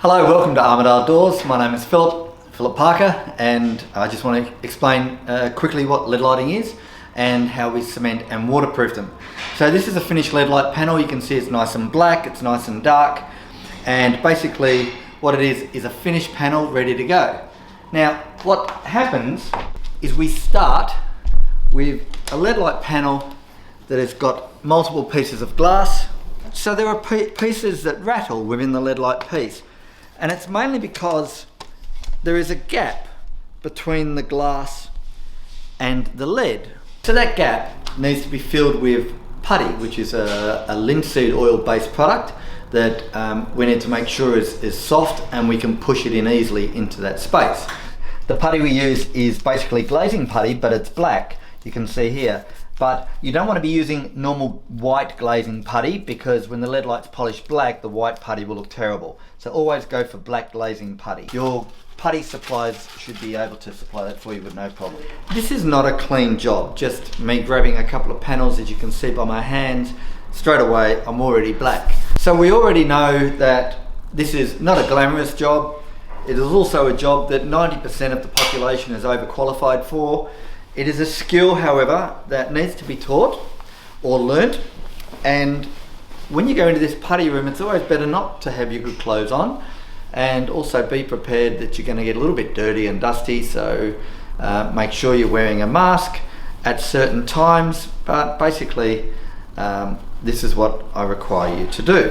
Hello, welcome to Armadale Doors. My name is Philip Parker, and I just want to explain quickly what lead lighting is and how we cement and waterproof them. So this is a finished lead light panel. You can see it's nice and black, it's nice and dark, and basically what it is a finished panel ready to go. Now what happens is we start with a lead light panel that has got multiple pieces of glass. So there are pieces that rattle within the lead light piece. And it's mainly because there is a gap between the glass and the lead. So that gap needs to be filled with putty, which is a linseed oil based product that we need to make sure is soft and we can push it in easily into that space. The putty we use is basically glazing putty, but it's black, you can see here. But you don't want to be using normal white glazing putty, because when the lead light's polished black, the white putty will look terrible. So always go for black glazing putty. Your putty suppliers should be able to supply that for you with no problem. This is not a clean job, just me grabbing a couple of panels. As you can see by my hands, straight away I'm already black. So we already know that this is not a glamorous job. It is also a job that 90% of the population is overqualified for. It is a skill, however, that needs to be taught or learnt, and when you go into this putty room, it's always better not to have your good clothes on, and also be prepared that you're going to get a little bit dirty and dusty, so make sure you're wearing a mask at certain times, but basically this is what I require you to do.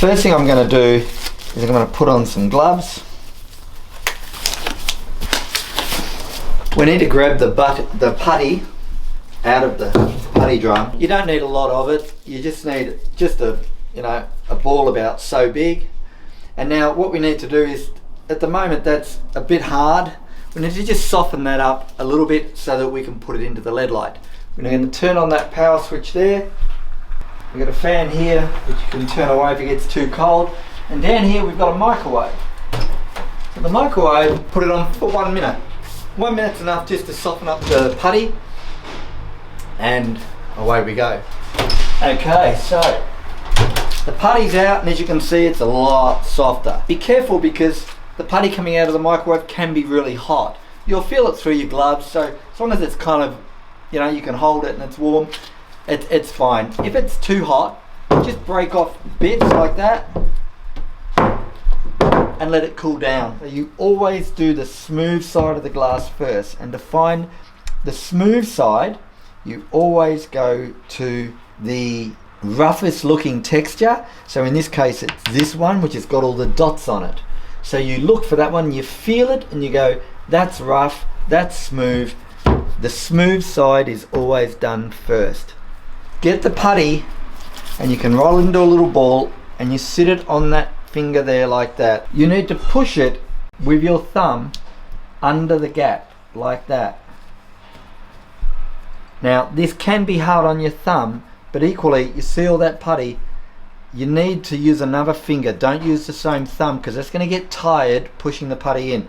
First thing I'm going to do is I'm going to put on some gloves. We need to grab the putty out of the putty drum. You don't need a lot of it. You just need a ball about so big. And now what we need to do is, at the moment that's a bit hard. We need to just soften that up a little bit so that we can put it into the lead light. We're going to turn on that power switch there. We've got a fan here which you can turn away if it gets too cold. And down here we've got a microwave. So the microwave, put it on for 1 minute. 1 minute's enough just to soften up the putty, and away we go. Okay, so the putty's out, and as you can see, it's a lot softer. Be careful, because the putty coming out of the microwave can be really hot. You'll feel it through your gloves, so as long as it's kind of, you can hold it and it's warm, it's fine. If it's too hot, just break off bits like that and let it cool down. So you always do the smooth side of the glass first, and to find the smooth side you always go to the roughest looking texture. So in this case it's this one, which has got all the dots on it. So you look for that one, you feel it, and you go, that's rough, that's smooth. The smooth side is always done first. Get the putty and you can roll it into a little ball, and you sit it on that finger there like that. You need to push it with your thumb under the gap like that. Now this can be hard on your thumb, but equally, you see all that putty, you need to use another finger. Don't use the same thumb, because it's going to get tired pushing the putty in.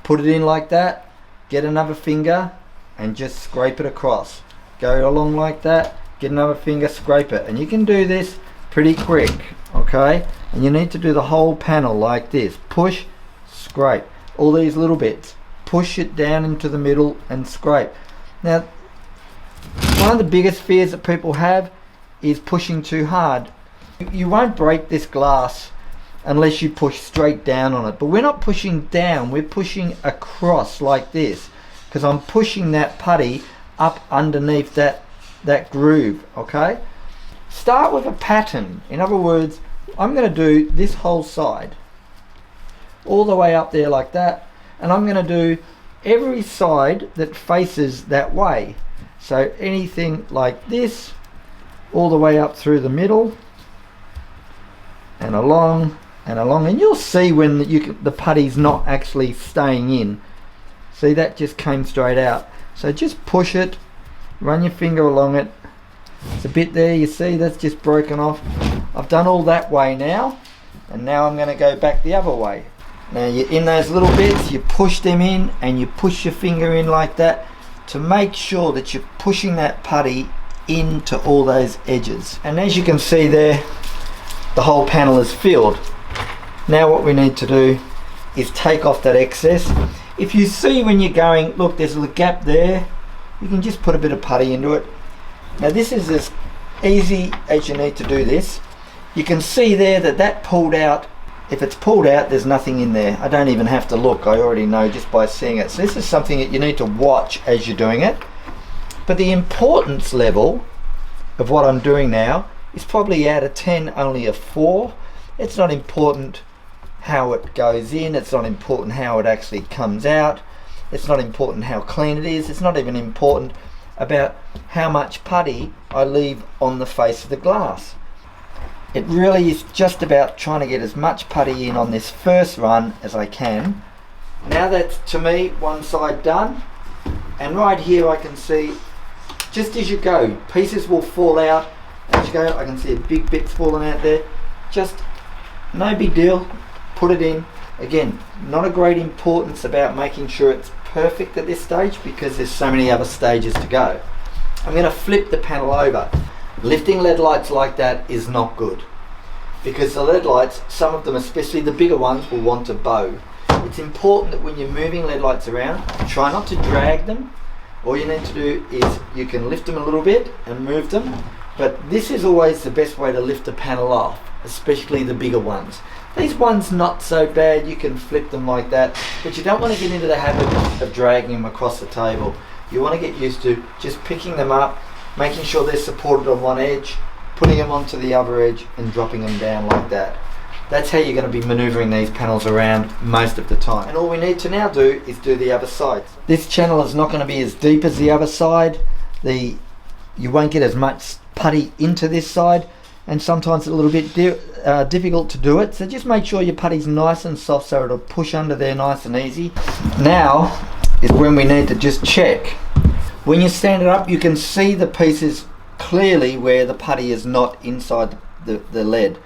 Put it in like that, get another finger and just scrape it across. Go along like that, get another finger, scrape it, and you can do this pretty quick, okay? And you need to do the whole panel like this. Push, scrape, all these little bits. Push it down into the middle and scrape. Now, one of the biggest fears that people have is pushing too hard. You won't break this glass unless you push straight down on it. But we're not pushing down, we're pushing across like this, because I'm pushing that putty up underneath that groove, okay? Start with a pattern. In other words, I'm going to do this whole side all the way up there like that, and I'm going to do every side that faces that way. So anything like this, all the way up through the middle and along and along, and you'll see when the putty's not actually staying in. See, that just came straight out. So just push it, run your finger along it. It's a bit there, you see, that's just broken off. I've done all that way now, and now I'm going to go back the other way. Now you're in those little bits, you push them in, and you push your finger in like that to make sure that you're pushing that putty into all those edges. And as you can see there, the whole panel is filled. Now what we need to do is take off that excess. If you see when you're going, look, there's a gap there, you can just put a bit of putty into it. Now this is as easy as you need to do this. You can see there that pulled out. If it's pulled out, there's nothing in there. I don't even have to look, I already know just by seeing it. So this is something that you need to watch as you're doing it. But the importance level of what I'm doing now is probably out of 10 only a 4. It's not important how it goes in, it's not important how it actually comes out, it's not important how clean it is, it's not even important about how much putty I leave on the face of the glass. It really is just about trying to get as much putty in on this first run as I can. Now that's, to me, one side done, and right here I can see, just as you go, pieces will fall out as you go. I can see a big bits falling out there. Just no big deal, put it in. Again, not a great importance about making sure it's perfect at this stage because there's so many other stages to go. I'm going to flip the panel over. Lifting lead lights like that is not good because the lead lights, some of them, especially the bigger ones, will want to bow. It's important that when you're moving lead lights around, try not to drag them. All you need to do is you can lift them a little bit and move them, but this is always the best way to lift the panel off, especially the bigger ones. These ones not so bad, you can flip them like that, but you don't want to get into the habit of dragging them across the table. You want to get used to just picking them up, making sure they're supported on one edge, putting them onto the other edge and dropping them down like that. That's how you're going to be maneuvering these panels around most of the time. And all we need to now do is do the other side. This channel is not going to be as deep as the other side. You won't get as much putty into this side, and sometimes it's a little bit difficult to do it. So just make sure your putty's nice and soft so it'll push under there nice and easy. Now is when we need to just check. When you stand it up, you can see the pieces clearly where the putty is not inside the lead.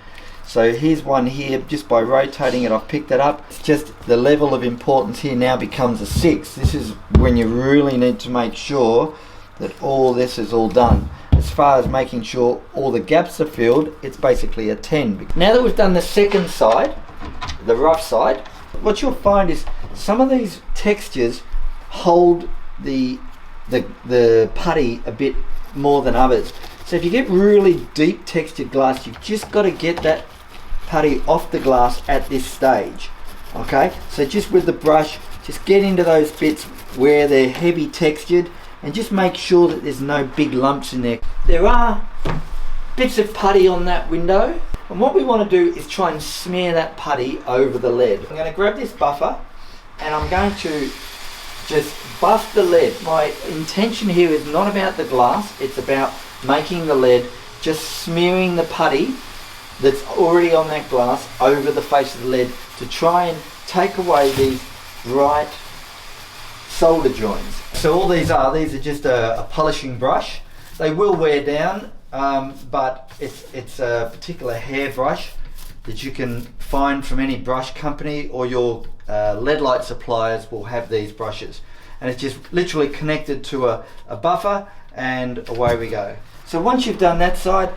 So here's one here, just by rotating it I've picked it up. It's just the level of importance here now becomes a 6. This is when you really need to make sure that all this is all done. As far as making sure all the gaps are filled, it's basically a 10. Now that we've done the second side, the rough side, what you'll find is some of these textures hold the putty a bit more than others. So if you get really deep textured glass, you've just got to get that putty off the glass at this stage. Okay, so just with the brush, just get into those bits where they're heavy textured and just make sure that there's no big lumps in there. There are bits of putty on that window, and what we want to do is try and smear that putty over the lead. I'm going to grab this buffer and I'm going to just buff the lead. My intention here is not about the glass, it's about making the lead, just smearing the putty that's already on that glass over the face of the lead to try and take away these bright solder joins. So all these are just a polishing brush. They will wear down, but it's a particular hair brush that you can find from any brush company, or your lead light suppliers will have these brushes. And it's just literally connected to a buffer, and away we go. So once you've done that side,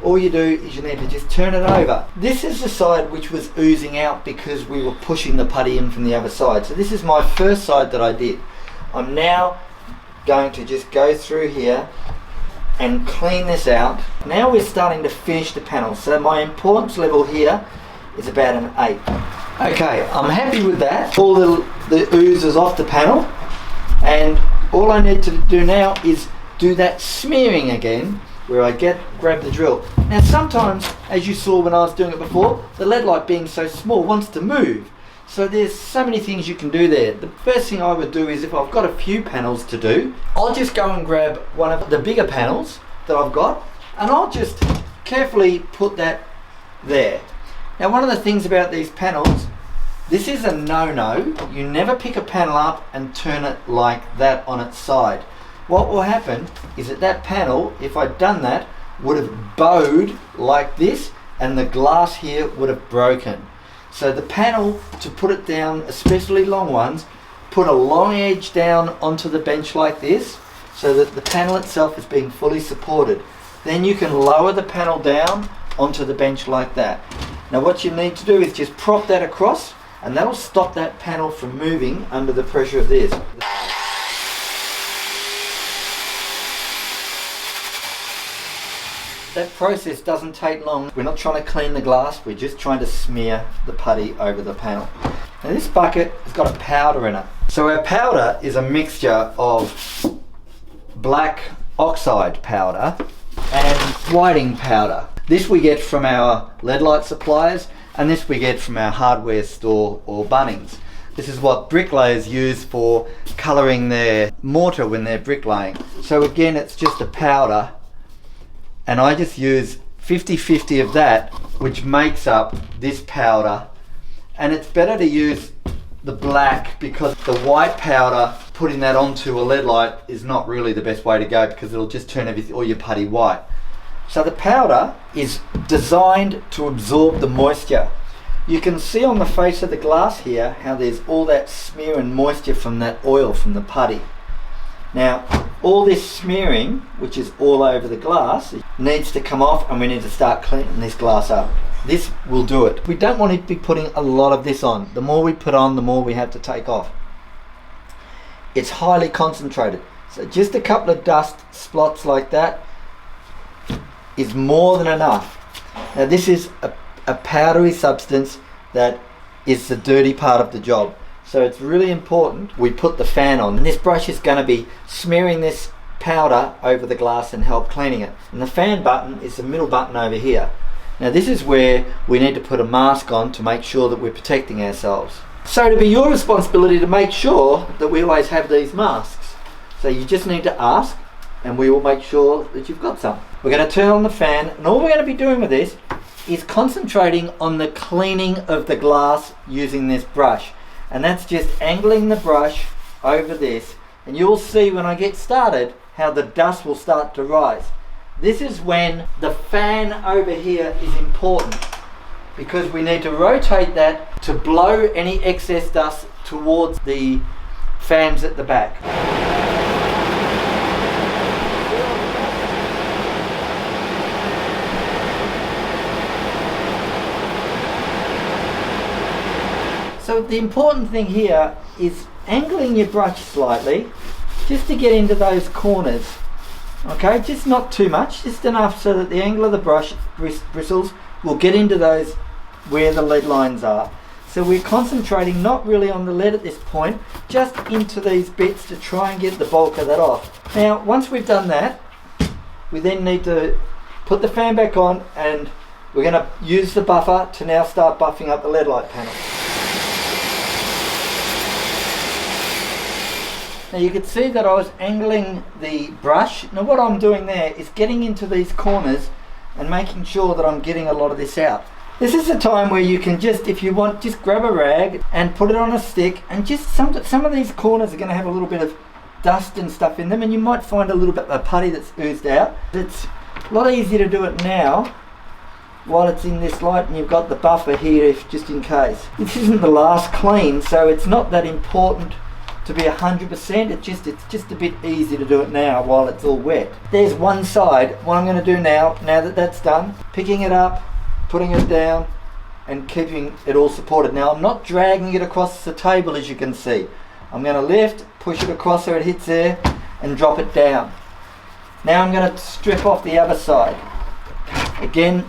all you do is you need to just turn it over. This is the side which was oozing out because we were pushing the putty in from the other side. So this is my first side that I did. I'm now going to just go through here and clean this out. Now we're starting to finish the panel. So my importance level here is about an 8. Okay, I'm happy with that. All the ooze is off the panel, and all I need to do now is do that smearing again, where I grab the drill. Now sometimes, as you saw when I was doing it before, the lead light being so small wants to move. So there's so many things you can do there. The first thing I would do is, if I've got a few panels to do, I'll just go and grab one of the bigger panels that I've got, and I'll just carefully put that there. Now one of the things about these panels, this is a no-no. You never pick a panel up and turn it like that on its side. What will happen is that panel, if I'd done that, would have bowed like this, and the glass here would have broken. So the panel, to put it down, especially long ones, put a long edge down onto the bench like this, so that the panel itself is being fully supported. Then you can lower the panel down onto the bench like that. Now what you need to do is just prop that across, and that'll stop that panel from moving under the pressure of this. That process doesn't take long. We're not trying to clean the glass, we're just trying to smear the putty over the panel. Now this bucket has got a powder in it. So our powder is a mixture of black oxide powder and whiting powder. This we get from our Leadlight suppliers, and this we get from our hardware store or Bunnings. This is what bricklayers use for colouring their mortar when they're bricklaying. So again, it's just a powder, and I just use 50-50 of that, which makes up this powder. And it's better to use the black because the white powder, putting that onto a Leadlight is not really the best way to go, because it'll just turn all your putty white. So the powder is designed to absorb the moisture. You can see on the face of the glass here how there's all that smear and moisture from that oil from the putty. Now all this smearing, which is all over the glass, needs to come off, and we need to start cleaning this glass up. This will do it. We don't want to be putting a lot of this on. The more we put on, the more we have to take off. It's highly concentrated. So just a couple of dust splots like that is more than enough. Now this is a powdery substance that is the dirty part of the job. So it's really important we put the fan on. And this brush is going to be smearing this powder over the glass and help cleaning it. And the fan button is the middle button over here. Now this is where we need to put a mask on to make sure that we're protecting ourselves. So it'll be your responsibility to make sure that we always have these masks. So you just need to ask, and we will make sure that you've got some. We're going to turn on the fan, and all we're going to be doing with this is concentrating on the cleaning of the glass using this brush. And that's just angling the brush over this, and you'll see when I get started how the dust will start to rise. This is when the fan over here is important, because we need to rotate that to blow any excess dust towards the fans at the back. So the important thing here is angling your brush slightly, just to get into those corners. Okay, just not too much, just enough so that the angle of the brush bristles will get into those where the lead lines are. So we're concentrating not really on the lead at this point, just into these bits to try and get the bulk of that off. Now once we've done that, we then need to put the fan back on, and we're going to use the buffer to now start buffing up the Leadlight panel. Now you could see that I was angling the brush. Now what I'm doing there is getting into these corners and making sure that I'm getting a lot of this out. This is a time where you can just, if you want, just grab a rag and put it on a stick, and just some of these corners are going to have a little bit of dust and stuff in them, and you might find a little bit of putty that's oozed out. It's a lot easier to do it now while it's in this light, and you've got the buffer here just in case. This isn't the last clean, so it's not that important to be 100%, it's just a bit easy to do it now while it's all wet. There's one side. What I'm going to do now that that's done, picking it up, putting it down, and keeping it all supported. Now I'm not dragging it across the table, as you can see. I'm going to lift, push it across so it hits there, and drop it down. Now I'm going to strip off the other side. Again,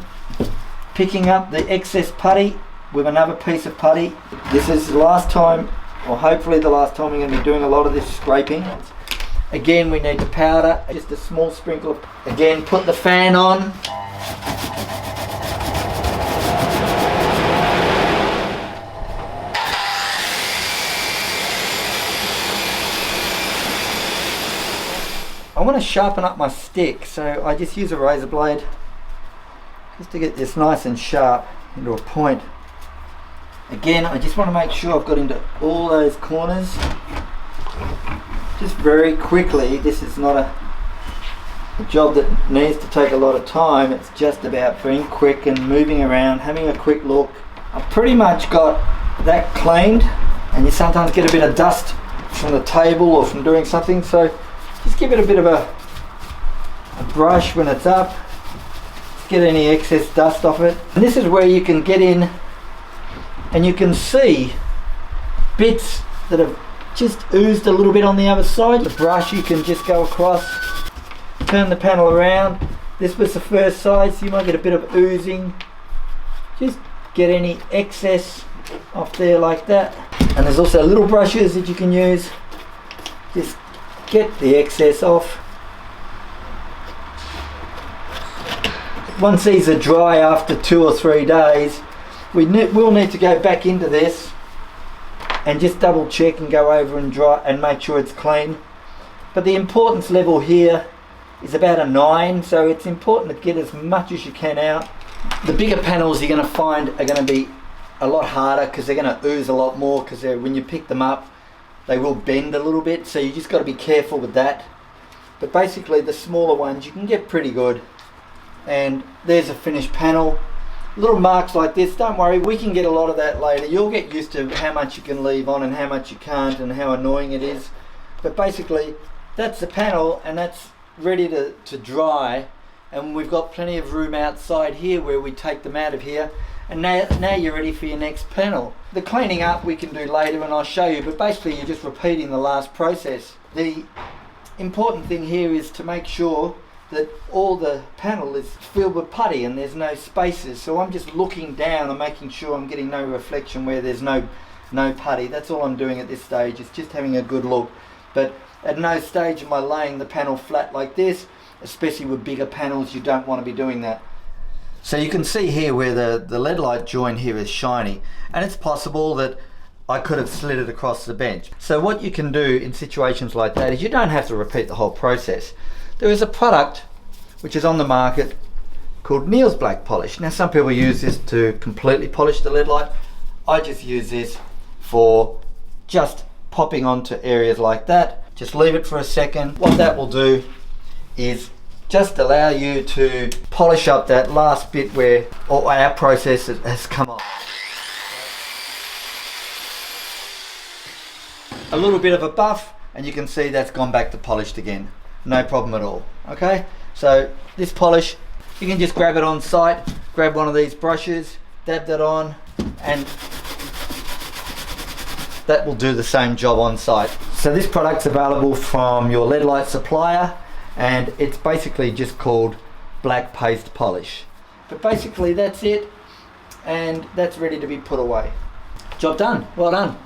picking up the excess putty with another piece of putty. This is the last time, or hopefully the last time, we're going to be doing a lot of this scraping. Again, we need the powder, just a small sprinkle. Again, put the fan on. I want to sharpen up my stick, so I just use a razor blade just to get this nice and sharp into a point. Again, I just want to make sure I've got into all those corners. Just very quickly, this is not a job that needs to take a lot of time. It's just about being quick and moving around, having a quick look. I've pretty much got that cleaned, and you sometimes get a bit of dust from the table or from doing something, so just give it a bit of a brush when it's up. get any excess dust off it. And this is where you can get in and you can see bits that have just oozed a little bit on the other side. The brush, you can just go across, turn the panel around. This was the first side, so you might get a bit of oozing. Just get any excess off there like that. And there's also little brushes that you can use. Just get the excess off. Once these are dry after 2 or 3 days, we'll need to go back into this and just double check and go over and dry and make sure it's clean. But the importance level here is about a 9, so it's important to get as much as you can out. The bigger panels you're going to find are going to be a lot harder because they're going to ooze a lot more, because when you pick them up they will bend a little bit, so you just got to be careful with that. But basically the smaller ones you can get pretty good. And there's a finished panel. Little marks like this, don't worry, we can get a lot of that later. You'll get used to how much you can leave on and how much you can't and how annoying it is. But basically that's the panel and that's ready to dry, and we've got plenty of room outside here where we take them out of here, and now you're ready for your next panel. The cleaning up we can do later and I'll show you, but basically you're just repeating the last process. The important thing here is to make sure that all the panel is filled with putty and there's no spaces. So I'm just looking down and making sure I'm getting no reflection where there's no putty. That's all I'm doing at this stage, is just having a good look. But at no stage am I laying the panel flat like this, especially with bigger panels. You don't want to be doing that. So you can see here where the lead light joint here is shiny, and it's possible that I could have slid it across the bench. So what you can do in situations like that is you don't have to repeat the whole process. There is a product which is on the market called Neil's Black Polish. Now some people use this to completely polish the lead light. I just use this for just popping onto areas like that. Just leave it for a second. What that will do is just allow you to polish up that last bit where our process has come off. A little bit of a buff and you can see that's gone back to polished again. No problem at all. Okay, so this polish, you can just grab it on site, grab one of these brushes, dab that on, and that will do the same job on site. So this product's available from your lead light supplier, and it's basically just called black paste polish. But basically that's it, and that's ready to be put away. Job done. Well done.